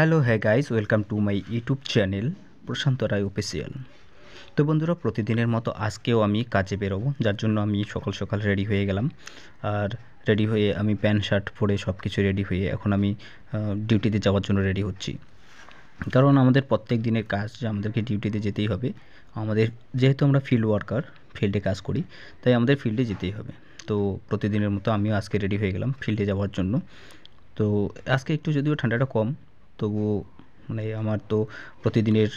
Hello guys, welcome to my YouTube channel Prashant Roy official. তো বন্ধুরা, প্রতিদিনের মতো আজকেও আমি কাজে বেরোবো, যার জন্য আমি সকাল সকাল রেডি হয়ে গেলাম। আর রেডি হয়ে আমি প্যান্ট শার্ট পরে সব কিছু রেডি হয়ে এখন আমি ডিউটিতে যাওয়ার জন্য রেডি হচ্ছি। কারণ আমাদের প্রত্যেক দিনের কাজ যে আমাদেরকে ডিউটিতে যেতেই হবে। আমাদের যেহেতু আমরা ফিল্ড ওয়ার্কার, ফিল্ডে কাজ করি, তাই আমাদের ফিল্ডে যেতেই হবে। তো প্রতিদিনের মতো আমিও আজকে রেডি হয়ে গেলাম ফিল্ডে যাওয়ার জন্য। তো আজকে একটু যদিও ঠান্ডাটা কম, তবুও মানে আমার তো প্রতিদিনের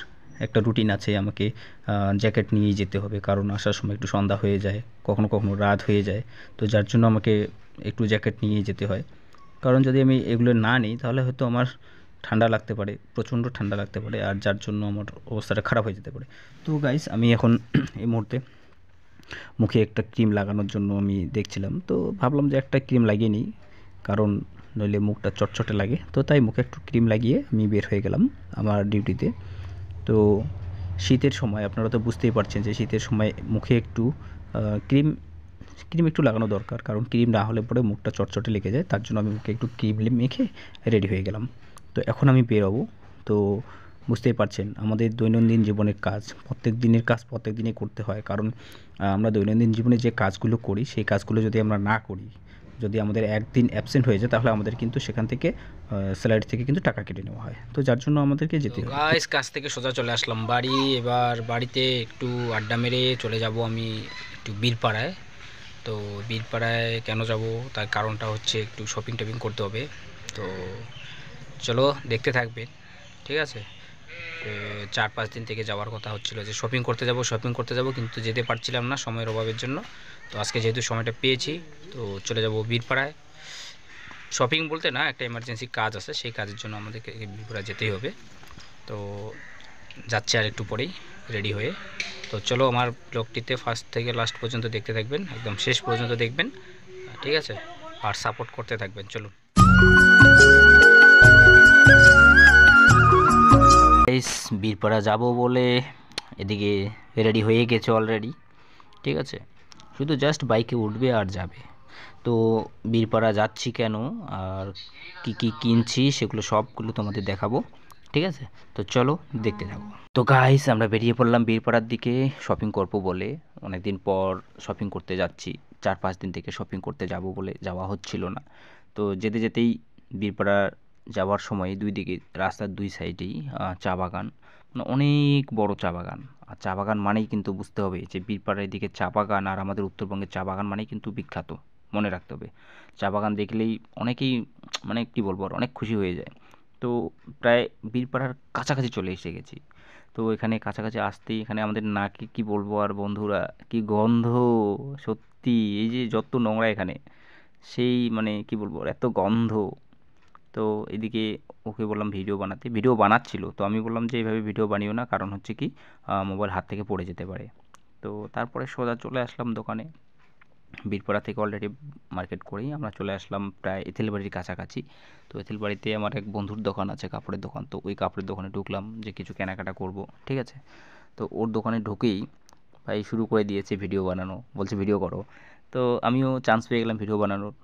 একটা রুটিন আছে, আমাকে জ্যাকেট নিয়েই যেতে হবে, কারণ আসার সময় একটু সন্ধ্যা হয়ে যায়, কখনো কখনো রাত হয়ে যায়। তো যার জন্য আমাকে একটু জ্যাকেট নিয়েই যেতে হয়, কারণ যদি আমি এগুলো না নিই তাহলে হয়তো আমার ঠান্ডা লাগতে পারে, প্রচণ্ড ঠান্ডা লাগতে পারে, আর যার জন্য আমার অবস্থাটা খারাপ হয়ে যেতে পারে। তো গাইস, আমি এখন এই মুহূর্তে মুখে একটা ক্রিম লাগানোর জন্য আমি দেখছিলাম, তো ভাবলাম যে একটা ক্রিম লাগিয়ে নিই, কারণ নইলে মুখটা চটচটে লাগে। তো তাই মুখে একটু ক্রিম লাগিয়ে আমি বের হয়ে গেলাম আমার ডিউটিতে। তো শীতের সময় আপনারা তো বুঝতেই পারছেন যে শীতের সময় মুখে একটু ক্রিম ক্রিম একটু লাগানো দরকার, কারণ ক্রিম না হলে পরে মুখটা চটচটে লেগে যায়। তার জন্য আমি মুখে একটু ক্রিম মেখে রেডি হয়ে গেলাম। তো এখন আমি বেরোবো। তো বুঝতেই পারছেন আমাদের দৈনন্দিন জীবনের কাজ, প্রত্যেক দিনের কাজ প্রত্যেক দিনই করতে হয়, কারণ আমরা দৈনন্দিন জীবনে যে কাজগুলো করি সেই কাজগুলো যদি আমরা না করি, যদি আমাদের একদিন অ্যাবসেন্ট হয়ে যায়, তাহলে আমাদের কিন্তু সেখান থেকে স্যালারি থেকে কিন্তু টাকা কেটে নেওয়া হয়। তো যার জন্য আমাদেরকে তো যেতে হয়। গাইস, কাজ থেকে সোজা চলে আসলাম বাড়ি। এবার বাড়িতে একটু আড্ডা মেরে চলে যাব আমি একটু বীরপাড়ায়। তো বীরপাড়ায় কেন যাব, তার কারণটা হচ্ছে একটু শপিং টপিং করতে হবে। তো চলো দেখতে থাকবেন, ঠিক আছে। 4-5 দিন থেকে যাওয়ার কথা হচ্ছিল যে শপিং করতে যাব, কিন্তু যেতে পারছিলাম না সময়ের অভাবের জন্য। তো আজকে যেহেতু সময়টা পেয়েছি, তো চলে যাব বীরপাড়ায়। শপিং বলতে না, একটা এমার্জেন্সি কাজ আছে, সেই কাজের জন্য আমাদেরকে বীরপাড়ায় যেতেই হবে। তো যাচ্ছে আর একটু পরেই রেডি হয়ে। তো চলো আমার ব্লগটিতে ফার্স্ট থেকে লাস্ট পর্যন্ত দেখতে থাকবেন, একদম শেষ পর্যন্ত দেখবেন, ঠিক আছে। আর সাপোর্ট করতে থাকবেন, চলুন। বীরপাড়া যাব বলে এদিকে রেডি হয়ে গেছে অলরেডি, ঠিক আছে। শুধু জাস্ট বাইকে উঠবে আর যাবে। তো বীরপাড়া যাচ্ছি কেন আর কি কি কিনছি সেগুলো সবগুলো তোমাদের দেখাবো, ঠিক আছে। তো চলো দেখতে থাকো। তো গাইস, আমরা বেরিয়ে পড়লাম বীরপাড়ার দিকে শপিং করবো বলে। অনেক দিন পর শপিং করতে যাচ্ছি, 4-5 দিন থেকে শপিং করতে যাব বলে যাওয়া হচ্ছিল না। তো যেতে যেতেই বীরপাড়া যাওয়ার সময় দুই দিকে রাস্তার দুই সাইডেই চা বাগান, মানে অনেক বড় চা বাগান। আর চা বাগান মানেই কিন্তু বুঝতে হবে যে বীরপাড়ার এদিকে চা বাগান আর আমাদের উত্তরবঙ্গের চা বাগান মানেই কিন্তু বিখ্যাত, মনে রাখতে হবে। চা বাগান দেখলেই অনেকেই মানে কী বলবো আর, অনেক খুশি হয়ে যায়। তো প্রায় বীরপাড়ার কাছাকাছি চলে এসে গেছি। তো এখানে কাছাকাছি আসতেই এখানে আমাদের নাকে কী বলবো আর বন্ধুরা, কি গন্ধ! সত্যি এই যে যত নোংরা এখানে, সেই মানে কী বলবো আর, এত গন্ধ! তো এদিকে ওকে বললাম ভিডিও বানাতে, ভিডিও বানাচ্ছিল। তো আমি বললাম যে এইভাবে ভিডিও বানিও না, কারণ হচ্ছে কি মোবাইল হাত থেকে পড়ে যেতে পারে। তো তারপরে সোজা চলে আসলাম দোকানে। বীরপাড়া থেকে অলরেডি মার্কেট করেই আমরা চলে আসলাম প্রায় এঁথেলবাড়ির কাছাকাছি। তো এঁথেলবাড়িতে আমার এক বন্ধুর দোকান আছে, কাপড়ের দোকান। তো ওই কাপড়ের দোকানে ঢুকলাম যে কিছু কেনাকাটা করব, ঠিক আছে। তো ওর দোকানে ঢুকেই ভাই শুরু করে দিয়েছে ভিডিও বানানো, বলছে ভিডিও করো। তো আমিও চান্স পেয়ে গেলাম ভিডিও বানানোর।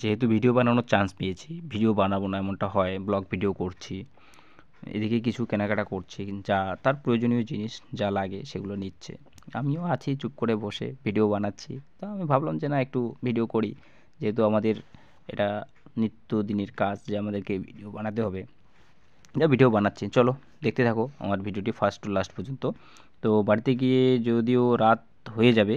যেহেতু ভিডিও বানানোর চান্স পেয়েছি, ভিডিও বানাবো না এমনটা হয়, ব্লগ ভিডিও করছি, এদিকে কিছু কেনাকাটা করছি, যা তার প্রয়োজনীয় জিনিস যা লাগে সেগুলো নিচ্ছে। আমিও আছি চুপ করে বসে ভিডিও বানাচ্ছি। তো আমি ভাবলাম যে না, একটু ভিডিও করি, যেহেতু আমাদের এটা নিত্যদিনের কাজ যে আমাদেরকে ভিডিও বানাতে হবে। যা ভিডিও বানাচ্ছি, চলো দেখতে থাকো আমার ভিডিওটি ফার্স্ট টু লাস্ট পর্যন্ত। তো বাড়িতে গিয়ে যদিও রাত হয়ে যাবে,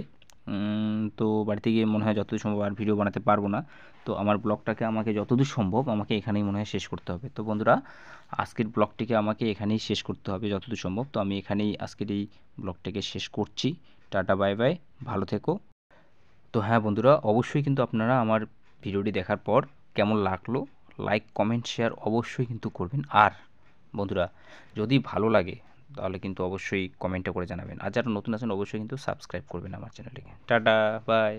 তো বাড়িতে গিয়ে মনে হয় যতদূর সম্ভব আর ভিডিও বানাতে পারবো না। তো আমার ব্লগটাকে আমাকে যতদূর সম্ভব আমাকে এখানেই মনে হয় শেষ করতে হবে। তো বন্ধুরা, আজকের ব্লগটিকে আমাকে এখানেই শেষ করতে হবে যতদূর সম্ভব। তো আমি এখানেই আজকের এই ব্লগটাকে শেষ করছি। টাটা, বাই বাই, ভালো থেকো। তো হ্যাঁ বন্ধুরা, অবশ্যই কিন্তু আপনারা আমার ভিডিওটি দেখার পর কেমন লাগলো লাইক কমেন্ট শেয়ার অবশ্যই কিন্তু করবেন। আর বন্ধুরা, যদি ভালো লাগে তাহলে কিন্তু অবশ্যই কমেন্টে করে জানাবেন। আর যারা নতুন আছেন অবশ্যই কিন্তু সাবস্ক্রাইব করবেন আমার চ্যানেলটিকে। Tata, by.